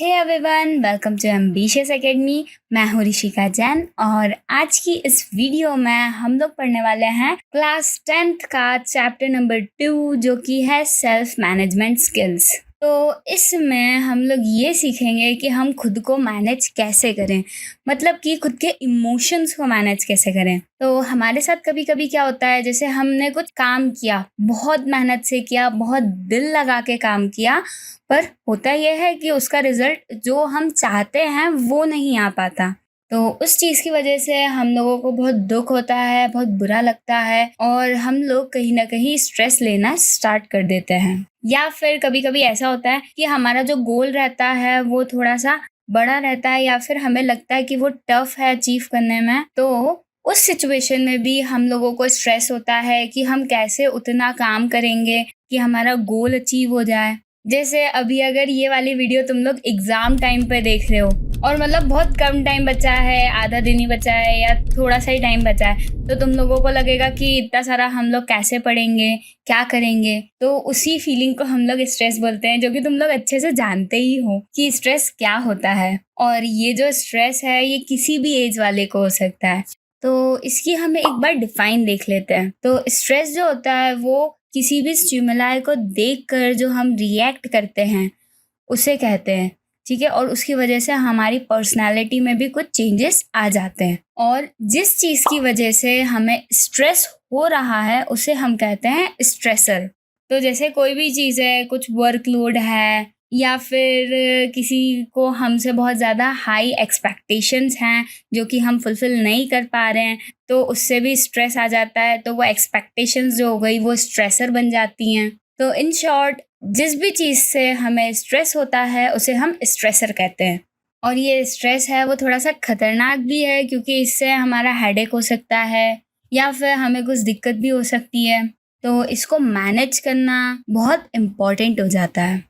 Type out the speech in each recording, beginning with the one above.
Hey everyone, welcome to ambitious academy. मैं हूँ ऋषिका जैन और आज की इस वीडियो में हम लोग पढ़ने वाले हैं क्लास 10th का चैप्टर नंबर 2 जो कि है सेल्फ मैनेजमेंट स्किल्स। तो इसमें हम लोग ये सीखेंगे कि हम खुद को मैनेज कैसे करें, मतलब कि खुद के इमोशंस को मैनेज कैसे करें। तो हमारे साथ कभी कभी क्या होता है, जैसे हमने कुछ काम किया, बहुत मेहनत से किया, बहुत दिल लगा के काम किया, पर होता यह है कि उसका रिजल्ट जो हम चाहते हैं वो नहीं आ पाता। तो उस चीज़ की वजह से हम लोगों को बहुत दुख होता है, बहुत बुरा लगता है और हम लोग कहीं ना कहीं स्ट्रेस लेना स्टार्ट कर देते हैं। या फिर कभी कभी ऐसा होता है कि हमारा जो गोल रहता है वो थोड़ा सा बड़ा रहता है या फिर हमें लगता है कि वो टफ है अचीव करने में। तो उस सिचुएशन में भी हम लोगों को स्ट्रेस होता है कि हम कैसे उतना काम करेंगे कि हमारा गोल अचीव हो जाए। जैसे अभी अगर ये वाली वीडियो तुम लोग एग्जाम टाइम पे देख रहे हो और मतलब बहुत कम टाइम बचा है, आधा दिन ही बचा है या थोड़ा सा ही टाइम बचा है, तो तुम लोगों को लगेगा कि इतना सारा हम लोग कैसे पढ़ेंगे, क्या करेंगे। तो उसी फीलिंग को हम लोग स्ट्रेस बोलते हैं, जो कि तुम लोग अच्छे से जानते ही हो कि स्ट्रेस क्या होता है। और ये जो स्ट्रेस है ये किसी भी एज वाले को हो सकता है। तो इसकी हम एक बार डिफाइन देख लेते हैं। तो स्ट्रेस जो होता है वो किसी भी स्टिमुलाई को देखकर जो हम रिएक्ट करते हैं उसे कहते हैं, ठीक है। और उसकी वजह से हमारी पर्सनालिटी में भी कुछ चेंजेस आ जाते हैं और जिस चीज़ की वजह से हमें स्ट्रेस हो रहा है उसे हम कहते हैं स्ट्रेसर। तो जैसे कोई भी चीज़ है, कुछ वर्कलोड है या फिर किसी को हमसे बहुत ज़्यादा हाई एक्सपेक्टेशंस हैं जो कि हम फुलफिल नहीं कर पा रहे हैं, तो उससे भी स्ट्रेस आ जाता है। तो वो एक्सपेक्टेशंस जो हो गई वो स्ट्रेसर बन जाती हैं। तो इन शॉर्ट, जिस भी चीज़ से हमें स्ट्रेस होता है उसे हम स्ट्रेसर कहते हैं। और ये स्ट्रेस है वो थोड़ा सा खतरनाक भी है क्योंकि इससे हमारा हेडेक हो सकता है या फिर हमें कुछ दिक्कत भी हो सकती है। तो इसको मैनेज करना बहुत इम्पॉर्टेंट हो जाता है।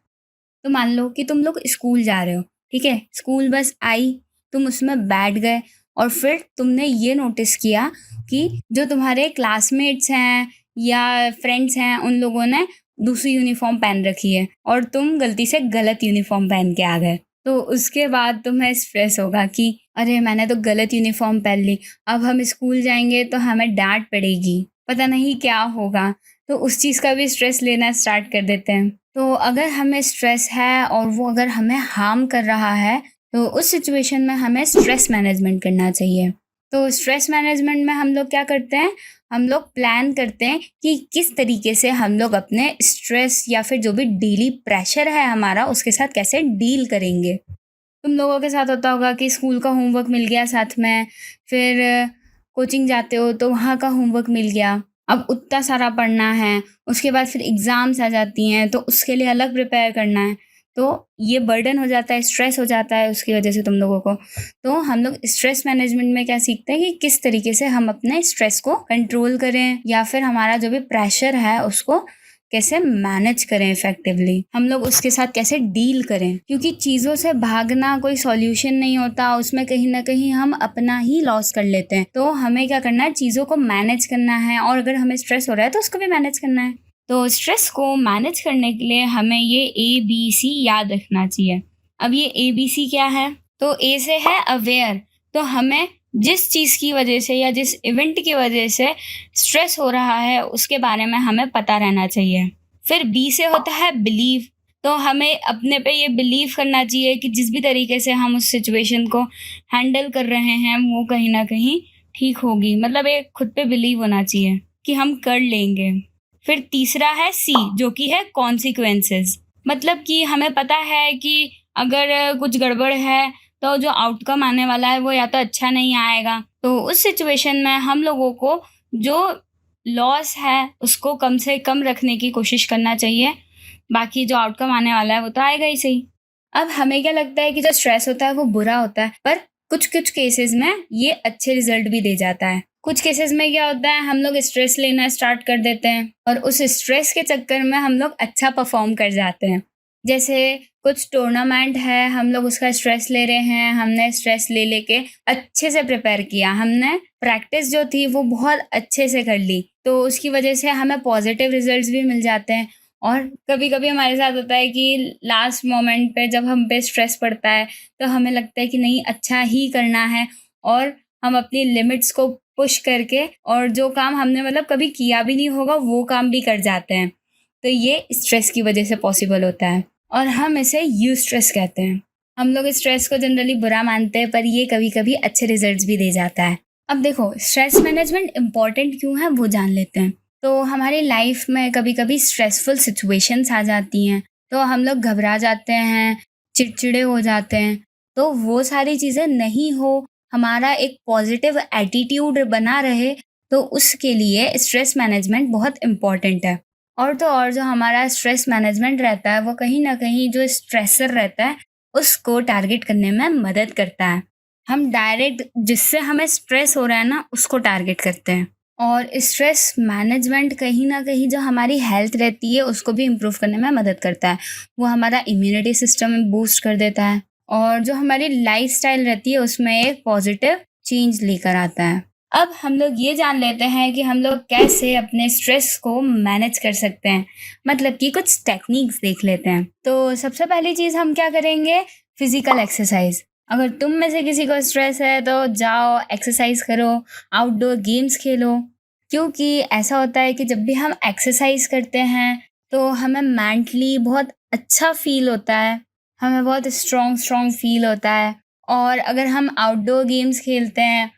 तो मान लो कि तुम लोग स्कूल जा रहे हो, ठीक है। स्कूल बस आई, तुम उसमें बैठ गए और फिर तुमने ये नोटिस किया कि जो तुम्हारे क्लासमेट्स हैं या फ्रेंड्स हैं उन लोगों ने दूसरी यूनिफॉर्म पहन रखी है और तुम गलती से गलत यूनिफॉर्म पहन के आ गए। तो उसके बाद तुम्हें स्ट्रेस होगा कि अरे मैंने तो गलत यूनिफॉर्म पहन ली, अब हम स्कूल जाएंगे तो हमें डांट पड़ेगी, पता नहीं क्या होगा। तो उस चीज़ का भी स्ट्रेस लेना स्टार्ट कर देते हैं। तो अगर हमें स्ट्रेस है और वो अगर हमें हार्म कर रहा है तो उस सिचुएशन में हमें स्ट्रेस मैनेजमेंट करना चाहिए। तो स्ट्रेस मैनेजमेंट में हम लोग क्या करते हैं, हम लोग प्लान करते हैं कि किस तरीके से हम लोग अपने स्ट्रेस या फिर जो भी डेली प्रेशर है हमारा उसके साथ कैसे डील करेंगे। तुम लोगों के साथ होता होगा कि स्कूल का होमवर्क मिल गया साथ में, फिर कोचिंग जाते हो तो वहाँ का होमवर्क मिल गया, अब उतना सारा पढ़ना है, उसके बाद फिर एग्ज़ाम्स आ जाती हैं तो उसके लिए अलग प्रिपेयर करना है। तो ये बर्डन हो जाता है, स्ट्रेस हो जाता है उसकी वजह से तुम लोगों को। तो हम लोग स्ट्रेस मैनेजमेंट में क्या सीखते हैं कि किस तरीके से हम अपने स्ट्रेस को कंट्रोल करें या फिर हमारा जो भी प्रेशर है उसको कैसे मैनेज करें इफेक्टिवली, हम लोग उसके साथ कैसे डील करें। क्योंकि चीज़ों से भागना कोई सॉल्यूशन नहीं होता, उसमें कहीं ना कहीं हम अपना ही लॉस कर लेते हैं। तो हमें क्या करना है, चीज़ों को मैनेज करना है और अगर हमें स्ट्रेस हो रहा है तो उसको भी मैनेज करना है। तो स्ट्रेस को मैनेज करने के लिए हमें ये ABC याद रखना चाहिए। अब ये ABC क्या है, तो A से है अवेयर। तो हमें जिस चीज़ की वजह से या जिस इवेंट की वजह से स्ट्रेस हो रहा है उसके बारे में हमें पता रहना चाहिए। फिर B से होता है बिलीव। तो हमें अपने पे ये बिलीव करना चाहिए कि जिस भी तरीके से हम उस सिचुएशन को हैंडल कर रहे हैं वो कहीं ना कहीं ठीक होगी, मतलब एक खुद पे बिलीव होना चाहिए कि हम कर लेंगे। फिर तीसरा है C जो कि है कॉन्सिक्वेंसेस। मतलब कि हमें पता है कि अगर कुछ गड़बड़ है तो जो आउटकम आने वाला है वो या तो अच्छा नहीं आएगा। तो उस सिचुएशन में हम लोगों को जो लॉस है उसको कम से कम रखने की कोशिश करना चाहिए, बाकी जो आउटकम आने वाला है वो तो आएगा ही सही। अब हमें क्या लगता है कि जो स्ट्रेस होता है वो बुरा होता है, पर कुछ कुछ केसेस में ये अच्छे रिजल्ट भी दे जाता है। कुछ केसेस में क्या होता है, हम लोग स्ट्रेस लेना स्टार्ट कर देते हैं और उस स्ट्रेस के चक्कर में हम लोग अच्छा परफॉर्म कर जाते हैं। जैसे कुछ टूर्नामेंट है, हम लोग उसका स्ट्रेस ले रहे हैं, हमने स्ट्रेस ले लेके अच्छे से प्रिपेयर किया, हमने प्रैक्टिस जो थी वो बहुत अच्छे से कर ली, तो उसकी वजह से हमें पॉजिटिव रिजल्ट्स भी मिल जाते हैं और कभी-कभी हमारे साथ होता है कि लास्ट मोमेंट पे जब हम पे स्ट्रेस पड़ता है, तो हमें लगता है कि नहीं अच्छा ही करना है और हम अपनी लिमिट्स को पुश करके और जो काम हमने मतलब कभी किया भी नहीं होगा, वो काम भी कर जाते हैं। तो ये स्ट्रेस की वज़ह से पॉसिबल होता है और हम इसे यूस्ट्रेस कहते हैं। हम लोग स्ट्रेस को जनरली बुरा मानते हैं, पर ये कभी-कभी अच्छे रिज़ल्ट्स भी दे जाता है। अब देखो, स्ट्रेस मैनेजमेंट इम्पोर्टेंट क्यों है, वो जान लेते हैं। तो हमारी लाइफ में कभी-कभी स्ट्रेसफुल सिचुएशंस आ जाती हैं, तो हम लोग घबरा जाते हैं, चिड़चिड़े हो जाते हैं। तो वो सारी चीज़ें नहीं हो, हमारा एक पॉजिटिव एटीट्यूड बना रहे, तो उसके लिए स्ट्रेस मैनेजमेंट बहुत इम्पोर्टेंट है। और तो और जो हमारा स्ट्रेस मैनेजमेंट रहता है, वो कहीं न कहीं जो स्ट्रेसर रहता है, उसको टारगेट करने में मदद करता है। हम डायरेक्ट जिससे हमें स्ट्रेस हो रहा है ना, उसको टारगेट करते हैं। और स्ट्रेस मैनेजमेंट कहीं न कहीं जो हमारी हेल्थ रहती है, उसको भी इम्प्रूव करने में मदद करता है। वो हमारा इम्यूनिटी सिस्टम बूस्ट कर देता है और जो हमारी लाइफ़स्टाइल रहती है, उसमें एक पॉज़िटिव चेंज लेकर आता है। अब हम लोग ये जान लेते हैं कि हम लोग कैसे अपने स्ट्रेस को मैनेज कर सकते हैं। मतलब कि कुछ टेक्निक्स देख लेते हैं। तो सबसे पहली चीज़ हम क्या करेंगे, फ़िज़िकल एक्सरसाइज़। अगर तुम में से किसी को स्ट्रेस है तो जाओ एक्सरसाइज़ करो, आउटडोर गेम्स खेलो। क्योंकि ऐसा होता है कि जब भी हम एक्सरसाइज़ करते हैं, तो हमें मेंटली बहुत अच्छा फ़ील होता है, हमें बहुत स्ट्रॉन्ग फ़ील होता है। और अगर हम आउटडोर गेम्स खेलते हैं,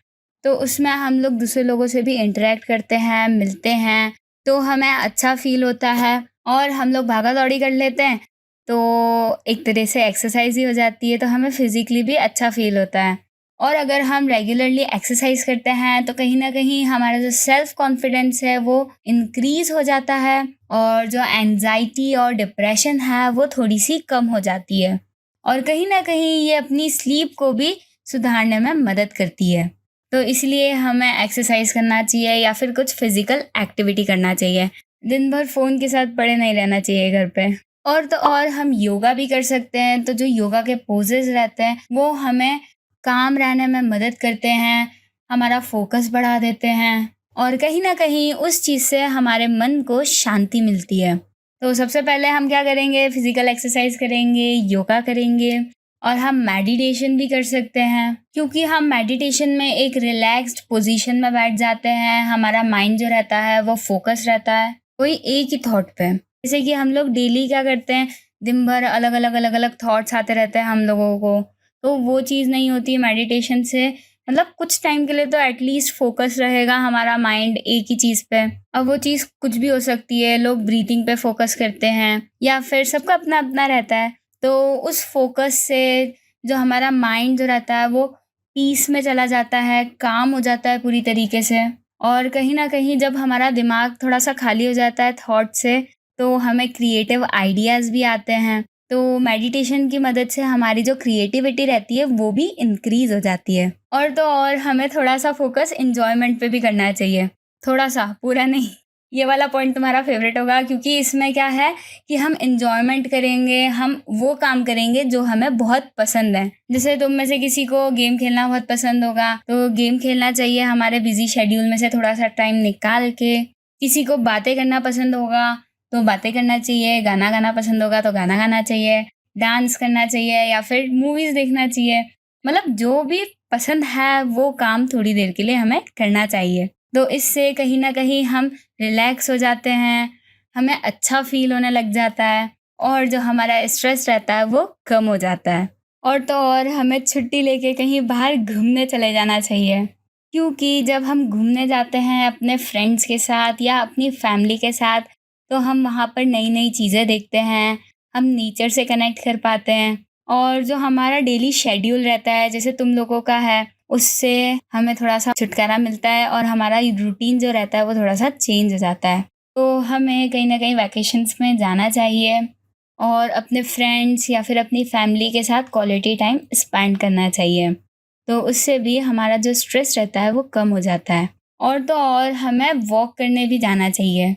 तो उसमें हम लोग दूसरे लोगों से भी इंटरैक्ट करते हैं, मिलते हैं, तो हमें अच्छा फ़ील होता है और हम लोग भागा-दौड़ी कर लेते हैं, तो एक तरह से एक्सरसाइज़ ही हो जाती है, तो हमें फ़िज़िकली भी अच्छा फ़ील होता है। और अगर हम रेगुलरली एक्सरसाइज़ करते हैं, तो कहीं न कहीं हमारा जो सेल्फ़ कॉन्फिडेंस है, वो इंक्रीज़ हो जाता है और जो एंग्ज़ायटी और डिप्रेशन है, वो थोड़ी-सी कम हो जाती है। और कहीं न कहीं ये अपनी स्लीप को भी सुधारने में मदद करती है। तो इसलिए हमें एक्सरसाइज़ करना चाहिए या फिर कुछ फ़िज़िकल एक्टिविटी करना चाहिए। दिन भर फ़ोन के साथ पड़े नहीं रहना चाहिए घर पे। और तो और हम योगा भी कर सकते हैं, तो जो योगा के पोज़ेज़ रहते हैं, वो हमें काम रहने में मदद करते हैं, हमारा फ़ोकस बढ़ा देते हैं और कहीं न कहीं उस चीज़ से हमारे मन को शांति मिलती है। तो सबसे पहले हम क्या करेंगे, फ़िज़िकल एक्सरसाइज़ करेंगे, योगा करेंगे और हम मेडिटेशन भी कर सकते हैं। क्योंकि हम मेडिटेशन में एक रिलैक्स्ड पोज़ीशन में बैठ जाते हैं, हमारा माइंड जो रहता है वो फ़ोकस रहता है, कोई एक ही थॉट पे। जैसे कि हम लोग डेली क्या करते हैं, दिन भर अलग-अलग थॉट्स आते रहते हैं हम लोगों को, तो वो चीज़ नहीं होती है मेडिटेशन से। मतलब कुछ टाइम के लिए तो एटलीस्ट फ़ोकस रहेगा हमारा माइंड एक ही चीज़ पे। अब वो चीज़ कुछ भी हो सकती है, लोग ब्रीथिंग पे फ़ोकस करते हैं या फिर सबका अपना-अपना रहता है। तो उस फ़ोकस से जो हमारा माइंड जो रहता है वो पीस में चला जाता है, काम हो जाता है पूरी तरीके से। और कहीं न कहीं जब हमारा दिमाग थोड़ा-सा खाली हो जाता है थॉट से, तो हमें क्रिएटिव आइडियाज़ भी आते हैं। तो मेडिटेशन की मदद से हमारी जो क्रिएटिविटी रहती है वो भी इंक्रीज़ हो जाती है। और तो और हमें थोड़ा-सा फ़ोकस एन्जॉयमेंट पे भी करना चाहिए। थोड़ा-सा, पूरा नहीं। ये वाला पॉइंट तुम्हारा फ़ेवरेट होगा क्योंकि इसमें क्या है कि हम एन्जॉयमेंट करेंगे, हम वो काम करेंगे जो हमें बहुत पसंद है। जैसे तुम में से किसी को गेम खेलना बहुत पसंद होगा, तो गेम खेलना चाहिए हमारे बिज़ी शेड्यूल में से थोड़ा-सा टाइम निकाल के। किसी को बातें करना पसंद होगा, तो बातें करना चाहिए, गाना गाना पसंद होगा तो गाना गाना चाहिए, डांस करना चाहिए या फिर मूवीज़ देखना चाहिए। मतलब जो भी पसंद है वो काम थोड़ी देर के लिए हमें करना चाहिए। तो इससे कहीं न कहीं हम रिलैक्स हो जाते हैं, हमें अच्छा फ़ील होने लग जाता है और जो हमारा स्ट्रेस रहता है वो कम हो जाता है। और तो और हमें छुट्टी लेके कहीं बाहर घूमने चले जाना चाहिए। क्योंकि जब हम घूमने जाते हैं अपने फ्रेंड्स के साथ या अपनी फैमिली के साथ, तो हम वहाँ पर नई-नई चीज़ें देखते हैं, हम नेचर से कनेक्ट कर पाते हैं और जो हमारा डेली शेड्यूल रहता है, जैसे तुम लोगों का है, उससे हमें थोड़ा-सा छुटकारा मिलता है और हमारा रूटीन जो रहता है, वो थोड़ा-सा चेंज हो जाता है। तो हमें कहीं न कहीं वैकेशंस में जाना चाहिए और अपने फ्रेंड्स या फिर अपनी फैमिली के साथ क्वालिटी टाइम स्पेंड करना चाहिए। तो उससे भी हमारा जो स्ट्रेस रहता है, वो कम हो जाता है। और तो और हमें वॉक करने भी जाना चाहिए।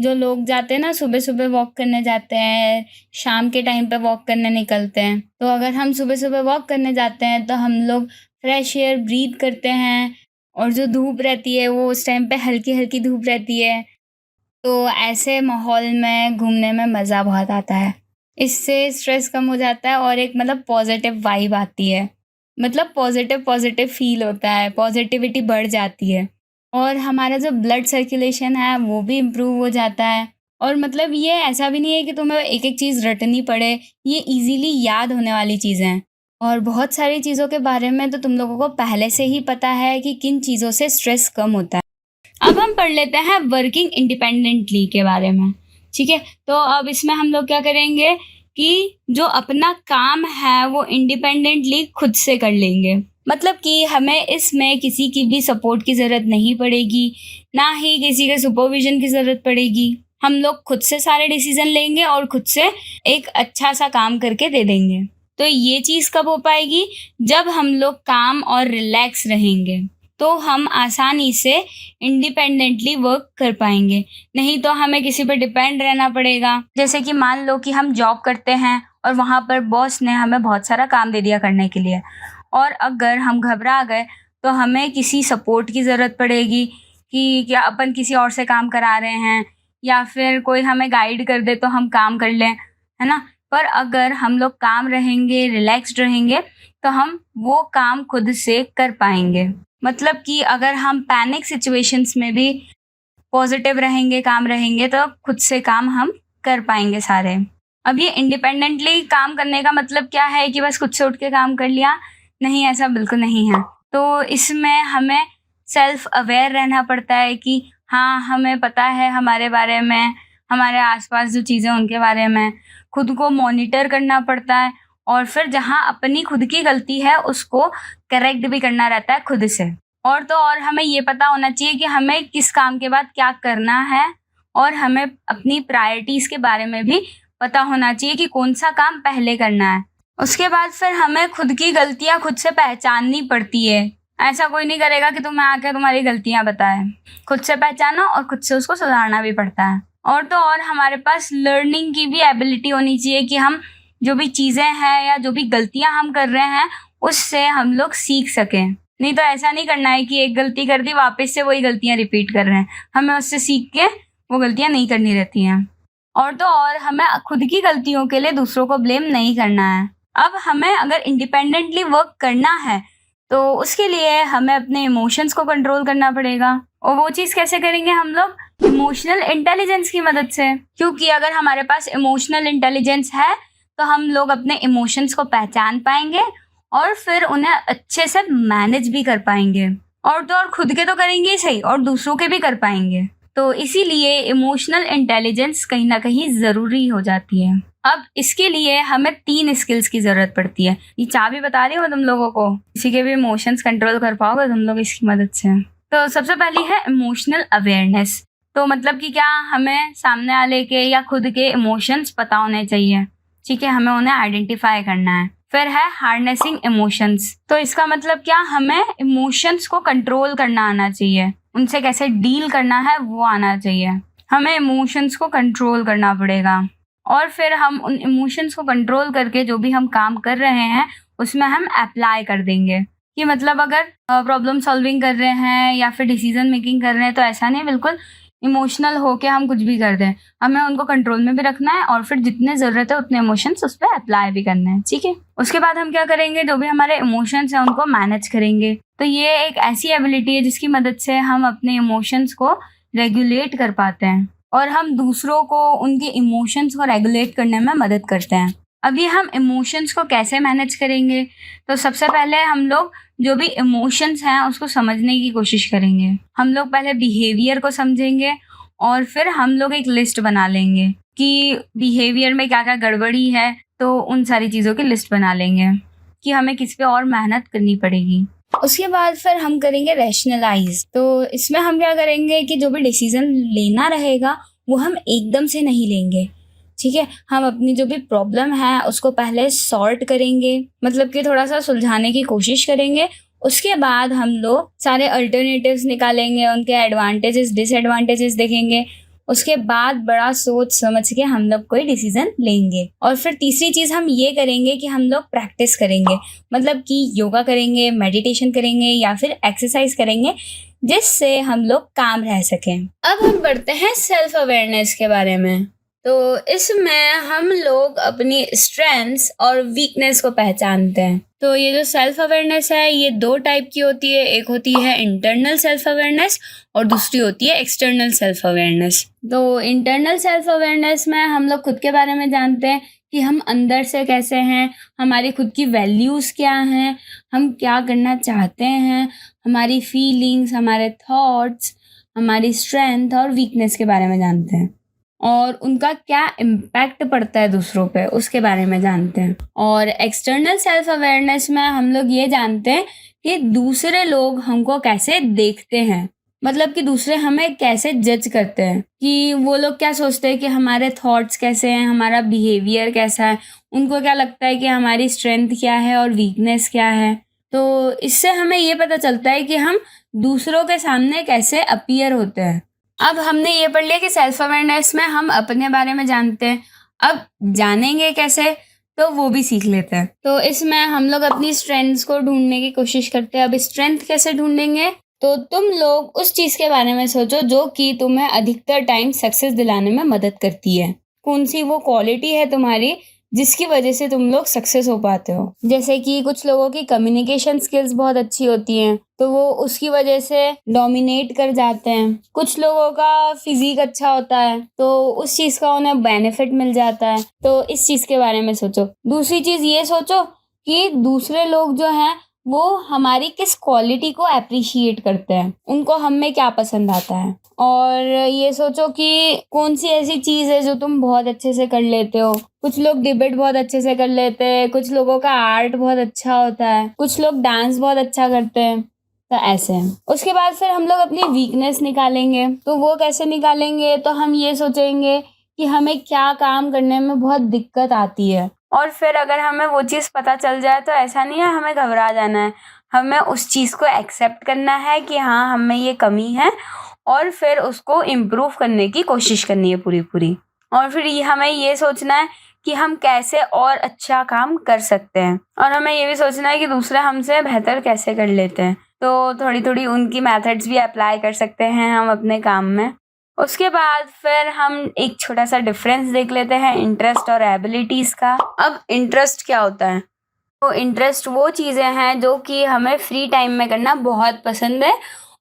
जो लोग जाते हैं ना सुबह-सुबह वॉक करने जाते हैं, शाम के टाइम पे वॉक करने निकलते हैं। तो अगर हम सुबह-सुबह वॉक करने जाते हैं तो हम लोग फ्रेश एयर ब्रीथ करते हैं और जो धूप रहती है वो उस टाइम पे हल्की-हल्की धूप रहती है। तो ऐसे माहौल में घूमने में मज़ा बहुत आता है। इससे स्ट्रेस कम हो जाता है और एक मतलब पॉज़िटिव वाइब आती है। मतलब पॉज़िटिव फ़ील होता है, पॉज़िटिविटी बढ़ जाती है और हमारा जो ब्लड सर्कुलेशन है वो भी इम्प्रूव हो जाता है। और मतलब ये ऐसा भी नहीं है कि तुम्हें एक-एक चीज़ रटनी पड़े, ये ईज़िली याद होने वाली चीज़ें हैं। और बहुत सारी चीज़ों के बारे में तो तुम लोगों को पहले से ही पता है कि किन चीज़ों से स्ट्रेस कम होता है। अब हम पढ़ लेते हैं वर्किंग इंडिपेंडेंटली के बारे में, ठीक है? तो अब इसमें हम लोग क्या करेंगे कि जो अपना काम है वो इंडिपेंडेंटली खुद से कर लेंगे। मतलब कि हमें इसमें किसी की भी सपोर्ट की ज़रूरत नहीं पड़ेगी, ना ही किसी के सुपरविज़न की ज़रूरत पड़ेगी। हम लोग खुद से सारे डिसीज़न लेंगे और खुद से एक अच्छा-सा काम करके दे देंगे। तो ये चीज़ कब हो पाएगी? जब हम लोग काम और रिलैक्स रहेंगे, तो हम आसानी से इंडिपेंडेंटली वर्क कर पाएँगे। नहीं तो हमें किसी पे डिपेंड रहना पड़ेगा। जैसे कि मान लो कि हम जॉब करते हैं और वहाँ पर बॉस ने हमें बहुत सारा काम दे दिया करने के लिए और अगर हम घबरा गए तो हमें किसी सपोर्ट की ज़रूरत पड़ेगी कि क्या अपन किसी और से काम करा रहे हैं या फिर कोई हमें गाइड कर दे तो हम काम कर लें, है ना? पर अगर हम लोग काम रहेंगे, रिलैक्स्ड रहेंगे, तो हम वो काम खुद से कर पाएँगे। मतलब कि अगर हम पैनिक सिचुएशंस में भी पॉजिटिव रहेंगे, काम रहेंगे तो खुद से काम हम कर पाएँगे सारे। अब ये इंडिपेंडेंटली काम करने का मतलब क्या है कि बस खुद से उठ के काम कर लिया? नहीं, ऐसा बिल्कुल नहीं है। तो इसमें हमें सेल्फ अवेयर रहना पड़ता है कि हाँ, हमें पता है हमारे बारे में, हमारे आस-पास जो चीज़ें हैं उनके बारे में। खुद को मॉनिटर करना पड़ता है और फिर जहाँ अपनी खुद की गलती है उसको करेक्ट भी करना रहता है खुद से। और तो और हमें ये पता होना चाहिए कि हमें किस काम के बाद क्या करना है और हमें अपनी प्रायोरिटीज़ के बारे में भी पता होना चाहिए कि कौन-सा काम पहले करना है। उसके बाद फिर हमें खुद की गलतियाँ खुद से पहचाननी पड़ती है। ऐसा कोई नहीं करेगा कि तुम्हें आके तुम्हारी गलतियाँ बताए। खुद से पहचानो और खुद से उसको सुधारना भी पड़ता है। और तो और हमारे पास लर्निंग की भी एबिलिटी होनी चाहिए कि हम जो भी चीज़ें हैं या जो भी गलतियाँ हम कर रहे हैं, उससे हम लोग सीख सकें। नहीं तो ऐसा नहीं करना है कि एक गलती कर दी, वापस से वही गलतियाँ रिपीट कर रहे हैं। हमें उससे सीख के वो गलतियाँ नहीं करनी रहती हैं। और तो और हमें खुद की गलतियों के लिए दूसरों को ब्लेम नहीं करना है। अब हमें अगर इंडिपेंडेंटली वर्क करना है, तो उसके लिए हमें अपने इमोशंस को कंट्रोल करना पड़ेगा और वो चीज़ कैसे करेंगे हम लोग? इमोशनल इंटेलिजेंस की मदद से। क्योंकि अगर हमारे पास इमोशनल इंटेलिजेंस है, तो हम लोग अपने इमोशंस को पहचान पाएँगे और फिर उन्हें अच्छे से मैनेज भी कर पाएँगे। और तो और खुद के तो करेंगे ही सही और दूसरों के भी कर पाएँगे। तो इसीलिए इमोशनल इंटेलिजेंस कहीं न कहीं ज़रूरी हो जाती है। अब इसके लिए हमें 3 स्किल्स की ज़रूरत पड़ती है। ये चाबी बता रही हूँ मैं तुम लोगों को, किसी के भी इमोशंस कंट्रोल कर पाओगे तुम लोग इसकी मदद से। तो सबसे पहली है इमोशनल अवेयरनेस। तो मतलब कि क्या हमें सामने वाले के या खुद के इमोशंस पता होने चाहिए, ठीक है? हमें उन्हें आइडेंटिफ़ाई करना है। फिर है हार्नेसिंग इमोशंस। तो इसका मतलब क्या? हमें इमोशंस को कंट्रोल करना आना चाहिए। उनसे कैसे डील करना है वो आना चाहिए। हमें इमोशंस को कंट्रोल करना पड़ेगा और फिर हम उन इमोशंस को कंट्रोल करके जो भी हम काम कर रहे हैं, उसमें हम अप्लाई कर देंगे। कि मतलब अगर प्रॉब्लम सॉल्विंग कर रहे हैं या फिर डिसीज़न मेकिंग कर रहे हैं, तो ऐसा नहीं बिल्कुल इमोशनल होके हम कुछ भी कर दें। हमें उनको कंट्रोल में भी रखना है और फिर जितने ज़रूरत है उतने इमोशंस उस पे अप्लाई भी करने हैं, ठीक है? उसके बाद हम क्या करेंगे? जो भी हमारे इमोशंस हैं उनको मैनेज करेंगे। तो ये एक ऐसी एबिलिटी है जिसकी मदद से हम अपने इमोशंस को रेगुलेट कर पाते हैं और हम दूसरों को उनके इमोशंस को रेगुलेट करने में मदद करते हैं। अभी हम इमोशंस को कैसे मैनेज करेंगे? तो सबसे पहले हम लोग जो भी इमोशंस हैं उसको समझने की कोशिश करेंगे। हम लोग पहले बिहेवियर को समझेंगे और फिर हम लोग एक लिस्ट बना लेंगे कि बिहेवियर में क्या-क्या गड़बड़ी है, तो उन सारी चीज़ों की लिस्ट बना लेंगे कि हमें किस पे और मेहनत करनी पड़ेगी। उसके बाद फिर हम करेंगे रैशनलाइज़। तो इसमें हम क्या करेंगे कि जो भी डिसीज़न लेना रहेगा, वो हम एकदम से नहीं लेंगे, ठीक है? हम अपनी जो भी प्रॉब्लम है उसको पहले सॉर्ट करेंगे, मतलब कि थोड़ा-सा सुलझाने की कोशिश करेंगे। उसके बाद हम लोग सारे अल्टरनेटिव्स निकालेंगे, उनके एडवांटेजेस, डिसएडवांटेजेस देखेंगे। उसके बाद बड़ा सोच समझ के हम लोग कोई डिसीज़न लेंगे। और फिर तीसरी चीज़ हम ये करेंगे कि हम लोग प्रैक्टिस करेंगे, मतलब कि योगा करेंगे, मेडिटेशन करेंगे या फिर एक्सरसाइज करेंगे, जिससे हम लोग काम रह सकें। अब हम बढ़ते हैं सेल्फ अवेयरनेस के बारे में। तो इसमें हम लोग अपनी स्ट्रेंथ्स और वीकनेस को पहचानते हैं। तो ये जो सेल्फ अवेयरनेस है ये 2 टाइप की होती है, एक होती है इंटरनल सेल्फ अवेयरनेस और दूसरी होती है एक्सटर्नल सेल्फ अवेयरनेस। तो इंटरनल सेल्फ अवेयरनेस में हम लोग खुद के बारे में जानते हैं कि हम अंदर से कैसे हैं, हमारी खुद की वैल्यूज़ क्या हैं, हम क्या करना चाहते हैं, हमारी फीलिंग्स, हमारे थॉट्स, हमारी स्ट्रेंथ और वीकनेस के बारे में जानते हैं और उनका क्या इम्पैक्ट पड़ता है दूसरों पे उसके बारे में जानते हैं। और एक्सटर्नल सेल्फ अवेयरनेस में हम लोग ये जानते हैं कि दूसरे लोग हमको कैसे देखते हैं, मतलब कि दूसरे हमें कैसे जज करते हैं, कि वो लोग क्या सोचते हैं कि हमारे थॉट्स कैसे हैं, हमारा बिहेवियर कैसा है, उनको क्या लगता है कि हमारी स्ट्रेंथ क्या है और वीकनेस क्या है। तो इससे हमें ये पता चलता है कि हम दूसरों के सामने कैसे अपीयर होते हैं। अब हमने ये पढ़ लिया कि सेल्फ अवेयरनेस में हम अपने बारे में जानते हैं। अब जानेंगे कैसे, तो वो भी सीख लेते हैं। तो इसमें हम लोग अपनी स्ट्रेंथ्स को ढूंढने की कोशिश करते हैं। अब स्ट्रेंथ कैसे ढूंढेंगे, तो तुम लोग उस चीज़ के बारे में सोचो जो कि तुम्हें अधिकतर टाइम सक्सेस दिलाने में मदद करती है। कौन सी वो क्वालिटी है तुम्हारी जिसकी वजह से तुम लोग सक्सेस हो पाते हो। जैसे कि कुछ लोगों की कम्युनिकेशन स्किल्स बहुत अच्छी होती हैं, तो वो उसकी वजह से डोमिनेट कर जाते हैं। कुछ लोगों का फिजिक अच्छा होता है, तो उस चीज़ का उन्हें बेनिफिट मिल जाता है। तो इस चीज़ के बारे में सोचो। दूसरी चीज़ ये सोचो कि दूसरे लोग जो हैं वो हमारी किस क्वालिटी को अप्रिशिएट करते हैं, उनको हम में क्या पसंद आता है। और ये सोचो कि कौन सी ऐसी चीज़ है जो तुम बहुत अच्छे से कर लेते हो। कुछ लोग डिबेट बहुत अच्छे से कर लेते हैं, कुछ लोगों का आर्ट बहुत अच्छा होता है, कुछ लोग डांस बहुत अच्छा करते हैं। तो ऐसे हैं। उसके बाद फिर हम लोग अपनी वीकनेस निकालेंगे। तो वो कैसे निकालेंगे, तो हम ये सोचेंगे कि हमें क्या काम करने में बहुत दिक्कत आती है। और फिर अगर हमें वो चीज़ पता चल जाए तो ऐसा नहीं है हमें घबरा जाना है, हमें उस चीज़ को एक्सेप्ट करना है कि हाँ हम में ये कमी है और फिर उसको इम्प्रूव करने की कोशिश करनी है पूरी। और फिर हमें ये सोचना है कि हम कैसे और अच्छा काम कर सकते हैं, और हमें ये भी सोचना है कि दूसरे हमसे बेहतर कैसे कर लेते हैं। तो थोड़ी उनकी मेथड्स भी अप्लाई कर सकते हैं हम अपने काम में। उसके बाद फिर हम एक छोटा सा डिफरेंस देख लेते हैं इंटरेस्ट और एबिलिटीज़ का। अब इंटरेस्ट क्या होता है, तो इंटरेस्ट वो चीज़ें हैं जो कि हमें फ्री टाइम में करना बहुत पसंद है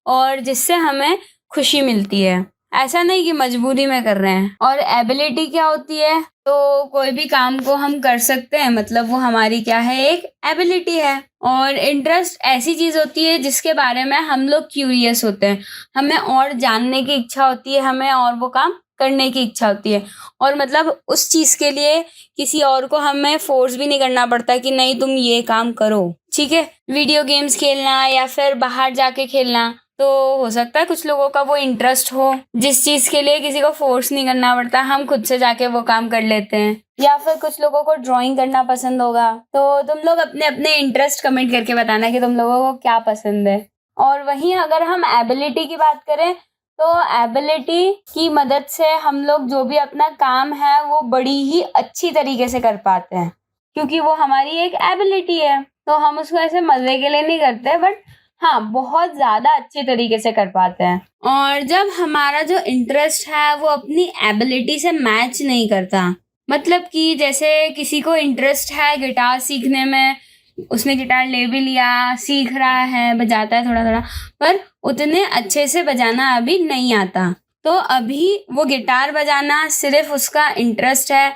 और जिससे हमें खुशी मिलती है, ऐसा नहीं कि मजबूरी में कर रहे हैं। और एबिलिटी क्या होती है, तो कोई भी काम को हम कर सकते हैं, मतलब वो हमारी क्या है, एक एबिलिटी है। और इंटरेस्ट ऐसी चीज़ होती है जिसके बारे में हम लोग क्यूरियस होते हैं, हमें और जानने की इच्छा होती है, हमें और वो काम करने की इच्छा होती है। और मतलब उस चीज़ के लिए किसी और को हमें फोर्स भी नहीं करना पड़ता कि नहीं तुम ये काम करो, ठीक है। वीडियो गेम्स खेलना या फिर बाहर जाके खेलना, तो हो सकता है कुछ लोगों का वो इंटरेस्ट हो जिस चीज़ के लिए किसी को फोर्स नहीं करना पड़ता, हम खुद से जाके वो काम कर लेते हैं। या फिर कुछ लोगों को ड्राइंग करना पसंद होगा। तो तुम लोग अपने अपने इंटरेस्ट कमेंट करके बताना कि तुम लोगों को क्या पसंद है। और वहीं अगर हम एबिलिटी की बात करें, तो एबिलिटी की मदद से हम लोग जो भी अपना काम है वो बड़ी ही अच्छी तरीके से कर पाते हैं, क्योंकि वो हमारी एक एबिलिटी है। तो हम उसको ऐसे मज़े के लिए नहीं करते, बट हाँ बहुत ज़्यादा अच्छे तरीके से कर पाते हैं। और जब हमारा जो इंटरेस्ट है वो अपनी एबिलिटी से मैच नहीं करता, मतलब कि जैसे किसी को इंटरेस्ट है गिटार सीखने में, उसने गिटार ले भी लिया, सीख रहा है, बजाता है थोड़ा, पर उतने अच्छे से बजाना अभी नहीं आता। तो अभी वो गिटार बजाना सिर्फ उसका इंटरेस्ट है,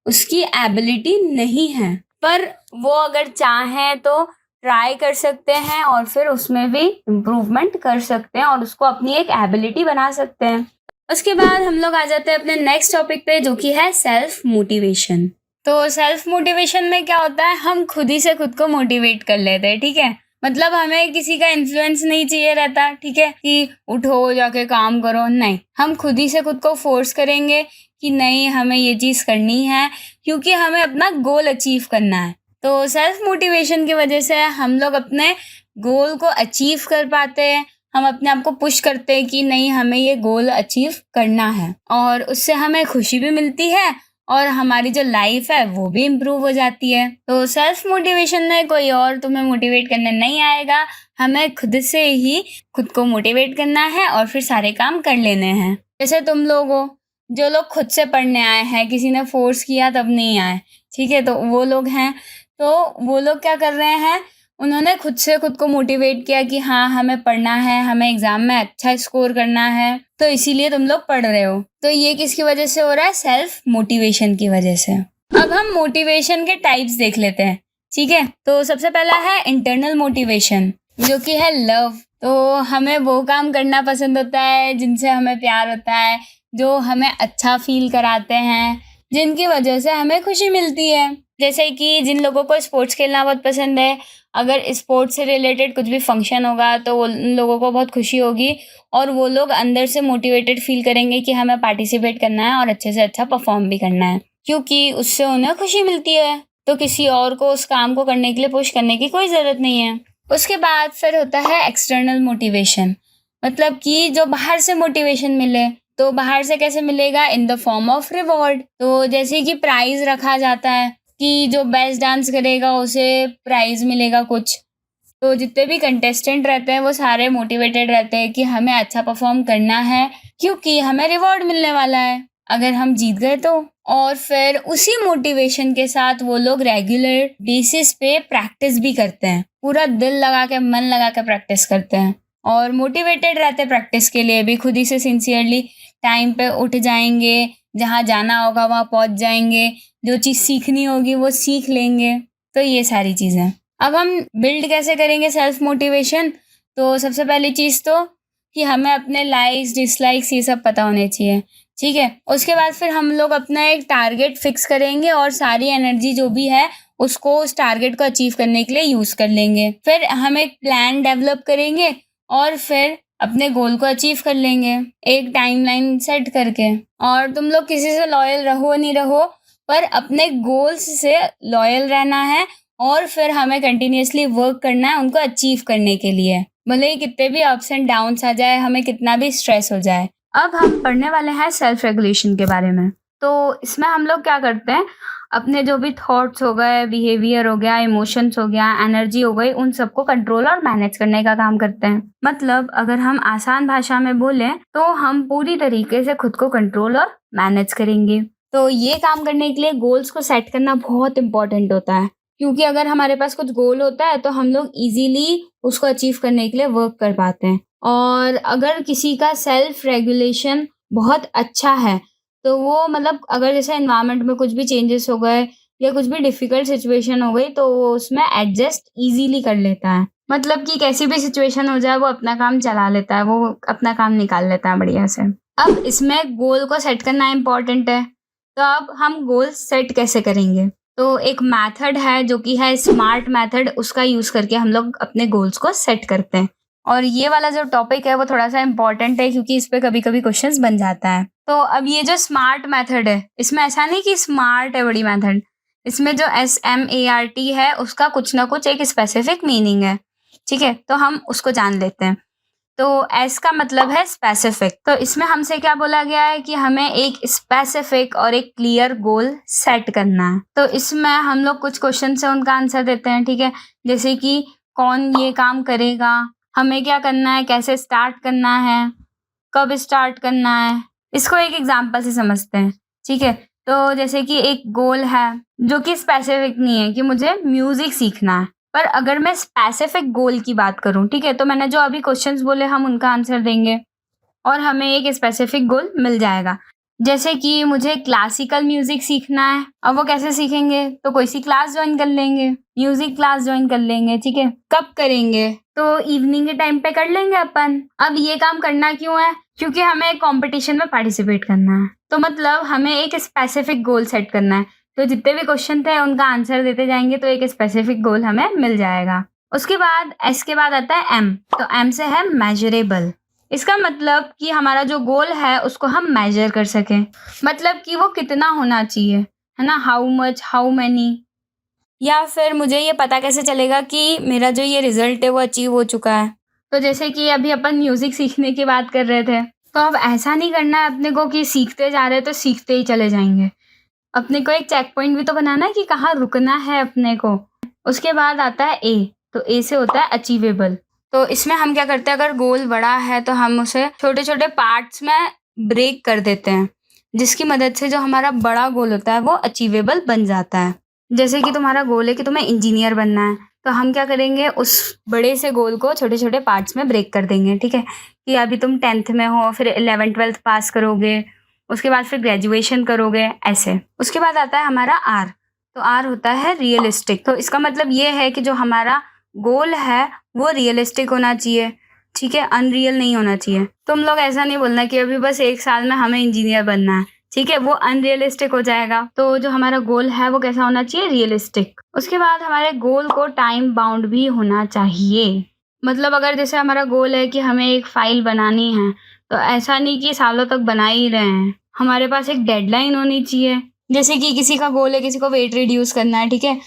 उसकी एबिलिटी नहीं है। पर वो अगर चाहें तो ट्राई कर सकते हैं और फिर उसमें भी इम्प्रूवमेंट कर सकते हैं और उसको अपनी एक एबिलिटी बना सकते हैं। उसके बाद हम लोग आ जाते हैं अपने नेक्स्ट टॉपिक पे, जो कि है सेल्फ मोटिवेशन। तो सेल्फ मोटिवेशन में क्या होता है, हम खुद ही से खुद को मोटिवेट कर लेते हैं, ठीक है। मतलब हमें किसी का इन्फ्लुएंस नहीं चाहिए रहता, ठीक है, कि उठो जाके काम करो, नहीं, हम खुद ही से खुद को फोर्स करेंगे कि नहीं हमें ये चीज़ करनी है, क्योंकि हमें अपना गोल अचीव करना है। तो सेल्फ मोटिवेशन की वजह से हम लोग अपने गोल को अचीव कर पाते हैं, हम अपने आप को पुश करते हैं कि नहीं हमें ये गोल अचीव करना है, और उससे हमें खुशी भी मिलती है और हमारी जो लाइफ है वो भी इम्प्रूव हो जाती है। तो सेल्फ मोटिवेशन में कोई और तुम्हें मोटिवेट करने नहीं आएगा, हमें खुद से ही खुद को मोटिवेट करना है और फिर सारे काम कर लेने हैं। जैसे तुम लोग हो, जो लोग खुद से पढ़ने आए हैं, किसी ने फोर्स किया तब नहीं आए, ठीक है, तो वो लोग हैं। तो वो लोग क्या कर रहे हैं, उन्होंने खुद से खुद को मोटिवेट किया कि हाँ हमें पढ़ना है, हमें एग्जाम में अच्छा स्कोर करना है, तो इसीलिए तुम लोग पढ़ रहे हो। तो ये किसकी वजह से हो रहा है, सेल्फ मोटिवेशन की वजह से। अब हम मोटिवेशन के टाइप्स देख लेते हैं, ठीक है। तो सबसे पहला है इंटरनल मोटिवेशन, जो कि है लव। तो हमें वो काम करना पसंद होता है जिनसे हमें प्यार होता है, जो हमें अच्छा फील कराते हैं, जिनकी वजह से हमें खुशी मिलती है। जैसे कि जिन लोगों को स्पोर्ट्स खेलना बहुत पसंद है, अगर स्पोर्ट्स से रिलेटेड कुछ भी फंक्शन होगा तो उन लोगों को बहुत खुशी होगी और वो लोग अंदर से मोटिवेटेड फील करेंगे कि हमें पार्टिसिपेट करना है और अच्छे से अच्छा परफॉर्म भी करना है, क्योंकि उससे उन्हें खुशी मिलती है। तो किसी और को उस काम को करने के लिए पुश करने की कोई ज़रूरत नहीं है। उसके बाद फिर होता है एक्सटर्नल मोटिवेशन, मतलब कि जो बाहर से मोटिवेशन मिले। तो बाहर से कैसे मिलेगा, in the form of reward. तो जैसे कि प्राइज रखा जाता है कि जो बेस्ट डांस करेगा उसे प्राइज मिलेगा कुछ। तो जितने भी कंटेस्टेंट रहते हैं वो सारे मोटिवेटेड रहते हैं कि हमें अच्छा परफॉर्म करना है, क्योंकि हमें रिवॉर्ड मिलने वाला है अगर हम जीत गए तो। और फिर उसी मोटिवेशन के साथ वो लोग रेगुलर बेसिस पे प्रैक्टिस भी करते हैं, पूरा दिल लगा के मन लगा के प्रैक्टिस करते हैं और मोटिवेटेड रहते हैं प्रैक्टिस के लिए भी। खुद ही से सिंसियरली टाइम पे उठ जाएंगे, जहाँ जाना होगा वहाँ पहुँच जाएंगे, जो चीज़ सीखनी होगी वो सीख लेंगे। तो ये सारी चीज़ें। अब हम बिल्ड कैसे करेंगे सेल्फ मोटिवेशन। तो सबसे पहली चीज़ तो कि हमें अपने लाइक्स डिसलाइक्स ये सब पता होने चाहिए, ठीक है। उसके बाद फिर हम लोग अपना एक टारगेट फिक्स करेंगे और सारी एनर्जी जो भी है उसको उस टारगेट को अचीव करने के लिए यूज़ कर लेंगे। फिर हम एक प्लान डेवलप करेंगे और फिर अपने गोल को अचीव कर लेंगे एक टाइमलाइन सेट करके। और तुम लोग किसी से लॉयल रहो नहीं रहो, पर अपने गोल्स से लॉयल रहना है और फिर हमें कंटिन्यूअसली वर्क करना है उनको अचीव करने के लिए, भले ही कितने भी अप्स एंड डाउन्स आ जाए, हमें कितना भी स्ट्रेस हो जाए। अब हम पढ़ने वाले हैं सेल्फ रेगुलेशन के बारे में। तो इसमें हम लोग क्या करते हैं, अपने जो भी थॉट्स हो गए, बिहेवियर हो गया, इमोशंस हो गया, एनर्जी हो गई, उन सबको कंट्रोल और मैनेज करने का काम करते हैं। मतलब अगर हम आसान भाषा में बोलें तो हम पूरी तरीके से खुद को कंट्रोल और मैनेज करेंगे। तो ये काम करने के लिए गोल्स को सेट करना बहुत इंपॉर्टेंट होता है, क्योंकि अगर हमारे पास कुछ गोल होता है तो हम लोग इजीली उसको अचीव करने के लिए वर्क कर पाते हैं। और अगर किसी का सेल्फ रेगुलेशन बहुत अच्छा है तो वो मतलब अगर जैसे एनवायरनमेंट में कुछ भी चेंजेस हो गए या कुछ भी डिफ़िकल्ट सिचुएशन हो गई तो वो उसमें एडजस्ट ईज़िली कर लेता है। मतलब कि कैसी भी सिचुएशन हो जाए वो अपना काम चला लेता है, वो अपना काम निकाल लेता है बढ़िया से। अब इसमें गोल को सेट करना इम्पॉर्टेंट है। तो अब हम गोल सेट कैसे करेंगे? तो एक मेथड है जो कि है स्मार्ट मेथड, उसका यूज़ करके हम लोग अपने गोल्स को सेट करते हैं। और ये वाला जो टॉपिक है वो थोड़ा सा इम्पॉर्टेंट है क्योंकि इस पे कभी-कभी क्वेश्चंस बन जाता है। तो अब ये जो स्मार्ट मेथड है, इसमें ऐसा नहीं कि स्मार्ट है बड़ी मेथड, इसमें जो SMART है उसका कुछ ना कुछ एक स्पेसिफिक मीनिंग है, ठीक है? तो हम उसको जान लेते हैं। तो S का मतलब है स्पेसिफिक। तो इसमें हमसे क्या बोला गया है कि हमें एक स्पेसिफिक और एक क्लियर गोल सेट करना है। तो इसमें हम लोग कुछ क्वेश्चन से उनका आंसर देते हैं, ठीक है? जैसे कि कौन ये काम करेगा, हमें क्या करना है, कैसे स्टार्ट करना है, कब स्टार्ट करना है। इसको एक एग्जांपल से समझते हैं, ठीक है? तो जैसे कि एक गोल है जो कि स्पेसिफिक नहीं है कि मुझे म्यूजिक सीखना है, पर अगर मैं स्पेसिफिक गोल की बात करूं, ठीक है, तो मैंने जो अभी क्वेश्चंस बोले हम उनका आंसर देंगे और हमें एक स्पेसिफिक गोल मिल जाएगा। जैसे कि मुझे क्लासिकल म्यूजिक सीखना है, अब वो कैसे सीखेंगे? तो कोई सी क्लास ज्वाइन कर लेंगे, म्यूजिक क्लास ज्वाइन कर लेंगे, ठीक है? कब करेंगे? तो इवनिंग के टाइम पे कर लेंगे अपन। अब ये काम करना क्यों है? क्योंकि हमें एक कॉम्पिटिशन में पार्टिसिपेट करना है। तो मतलब हमें एक स्पेसिफिक गोल सेट करना है। तो जितने भी क्वेश्चन थे उनका आंसर देते जाएंगे तो एक स्पेसिफिक गोल हमें मिल जाएगा। उसके बाद एस के बाद आता है एम। तो एम से है मेजरेबल। इसका मतलब कि हमारा जो गोल है उसको हम मेजर कर सकें, मतलब कि वो कितना होना चाहिए, है ना? How much, how many. या फिर मुझे ये पता कैसे चलेगा कि मेरा जो ये रिजल्ट है वो अचीव हो चुका है। तो जैसे कि अभी अपन म्यूजिक सीखने की बात कर रहे थे, तो अब ऐसा नहीं करना है अपने को कि सीखते जा रहे हैं तो सीखते ही चले जाएंगे। अपने को एक चेक पॉइंट भी तो बनाना है कि कहाँ रुकना है अपने को। उसके बाद आता है ए, तो ए से होता है अचीवेबल। तो इसमें हम क्या करते हैं, अगर गोल बड़ा है तो हम उसे छोटे छोटे पार्ट्स में ब्रेक कर देते हैं, जिसकी मदद से जो हमारा बड़ा गोल होता है वो अचीवेबल बन जाता है। जैसे कि तुम्हारा गोल है कि तुम्हें इंजीनियर बनना है, तो हम क्या करेंगे, उस बड़े से गोल को छोटे छोटे पार्ट्स में ब्रेक कर देंगे। ठीक है, कि अभी तुम 10th में हो, फिर 11th-12th पास करोगे, उसके बाद फिर ग्रेजुएशन करोगे, ऐसे। उसके बाद आता है हमारा आर, तो आर होता है रियलिस्टिक। तो इसका मतलब ये है कि जो हमारा गोल है वो रियलिस्टिक होना चाहिए, ठीक है, अनरियल नहीं होना चाहिए। तुम लोग ऐसा नहीं बोलना कि अभी बस 1 साल में हमें इंजीनियर बनना है, ठीक है, वो अनरियलिस्टिक हो जाएगा। तो जो हमारा गोल है वो कैसा होना चाहिए, रियलिस्टिक। उसके बाद हमारे गोल को टाइम बाउंड भी होना चाहिए। मतलब अगर जैसे हमारा गोल है कि हमें एक फाइल बनानी है, तो ऐसा नहीं कि सालों तक बना ही रहे हैं, हमारे पास एक डेडलाइन होनी चाहिए। जैसे कि किसी का गोल है, किसी को वेट रिड्यूस करना है, ठीक है,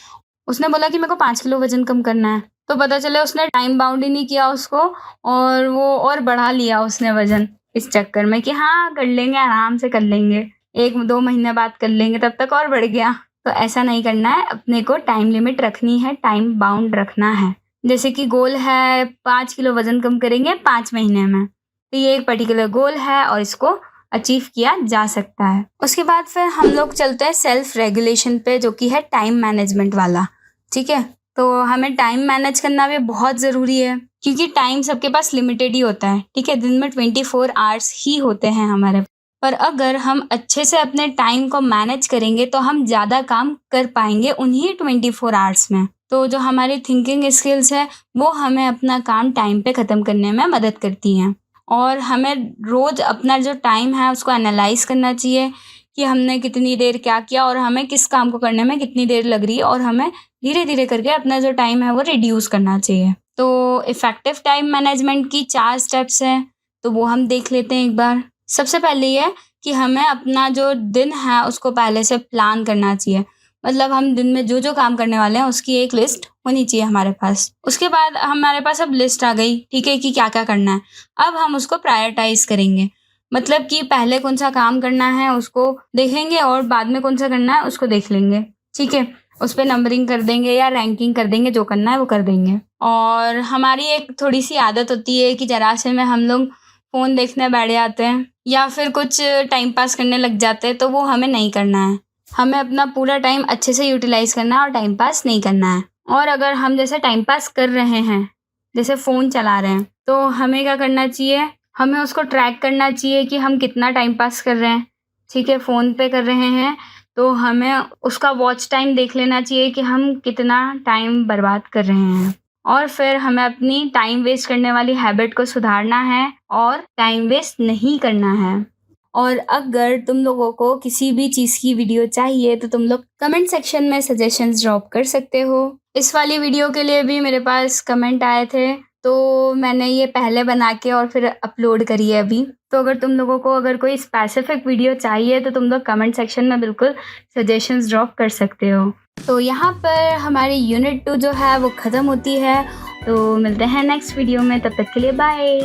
उसने बोला कि मेरे को 5 किलो वजन कम करना है, तो पता चले उसने टाइम बाउंड ही नहीं किया उसको, और वो और बढ़ा लिया उसने वजन, इस चक्कर में कि हाँ कर लेंगे, आराम से कर लेंगे, 1-2 महीने बाद कर लेंगे, तब तक और बढ़ गया। तो ऐसा नहीं करना है, अपने को टाइम लिमिट रखनी है, टाइम बाउंड रखना है। जैसे कि गोल है 5 किलो वजन कम करेंगे 5 महीने में, तो ये एक पर्टिकुलर गोल है और इसको अचीव किया जा सकता है। उसके बाद फिर हम लोग चलते हैं सेल्फ रेगुलेशन पे, जो कि है टाइम मैनेजमेंट वाला। ठीक है, तो हमें टाइम मैनेज करना भी बहुत ज़रूरी है, क्योंकि टाइम सबके पास लिमिटेड ही होता है। ठीक है, दिन में 24 आवर्स ही होते हैं हमारे, पर अगर हम अच्छे से अपने टाइम को मैनेज करेंगे तो हम ज़्यादा काम कर पाएंगे उन्हीं 24 आवर्स में। तो जो हमारी थिंकिंग स्किल्स है वो हमें अपना काम टाइम पे ख़त्म करने में मदद करती हैं। और हमें रोज़ अपना जो टाइम है उसको एनालाइज करना चाहिए कि हमने कितनी देर क्या किया और हमें किस काम को करने में कितनी देर लग रही है, और हमें धीरे धीरे करके अपना जो टाइम है वो रिड्यूस करना चाहिए। तो इफ़ेक्टिव टाइम मैनेजमेंट की 4 स्टेप्स हैं, तो वो हम देख लेते हैं एक बार। सबसे पहले ये कि हमें अपना जो दिन है उसको पहले से प्लान करना चाहिए। मतलब हम दिन में जो जो काम करने वाले हैं उसकी एक लिस्ट होनी चाहिए हमारे पास। उसके बाद हमारे पास अब लिस्ट आ गई, ठीक है, कि क्या क्या करना है। अब हम उसको प्रायोरिटाइज करेंगे, मतलब कि पहले कौन सा काम करना है उसको देखेंगे और बाद में कौन सा करना है उसको देख लेंगे। ठीक है, उस पर नंबरिंग कर देंगे या रैंकिंग कर देंगे, जो करना है वो कर देंगे। और हमारी एक थोड़ी सी आदत होती है कि जरा से में हम लोग फ़ोन देखने बैठ जाते हैं या फिर कुछ टाइम पास करने लग जाते हैं, तो वो हमें नहीं करना है। हमें अपना पूरा टाइम अच्छे से यूटिलाइज़ करना है और टाइम पास नहीं करना है। और अगर हम जैसे टाइम पास कर रहे हैं, जैसे फ़ोन चला रहे हैं, तो हमें क्या करना चाहिए, हमें उसको ट्रैक करना चाहिए कि हम कितना टाइम पास कर रहे हैं। ठीक है, फ़ोन पे कर रहे हैं तो हमें उसका वॉच टाइम देख लेना चाहिए कि हम कितना टाइम बर्बाद कर रहे हैं। और फिर हमें अपनी टाइम वेस्ट करने वाली हैबिट को सुधारना है और टाइम वेस्ट नहीं करना है। और अगर तुम लोगों को किसी भी चीज़ की वीडियो चाहिए तो तुम लोग कमेंट सेक्शन में सजेशंस ड्रॉप कर सकते हो। इस वाली वीडियो के लिए भी मेरे पास कमेंट आए थे, तो मैंने ये पहले बना के और फिर अपलोड करी है अभी। तो अगर तुम लोगों को अगर कोई स्पेसिफिक वीडियो चाहिए तो तुम लोग कमेंट सेक्शन में बिल्कुल सजेशंस ड्रॉप कर सकते हो। तो यहाँ पर हमारी यूनिट 2 जो है वो ख़त्म होती है। तो मिलते हैं नेक्स्ट वीडियो में, तब तक के लिए बाय।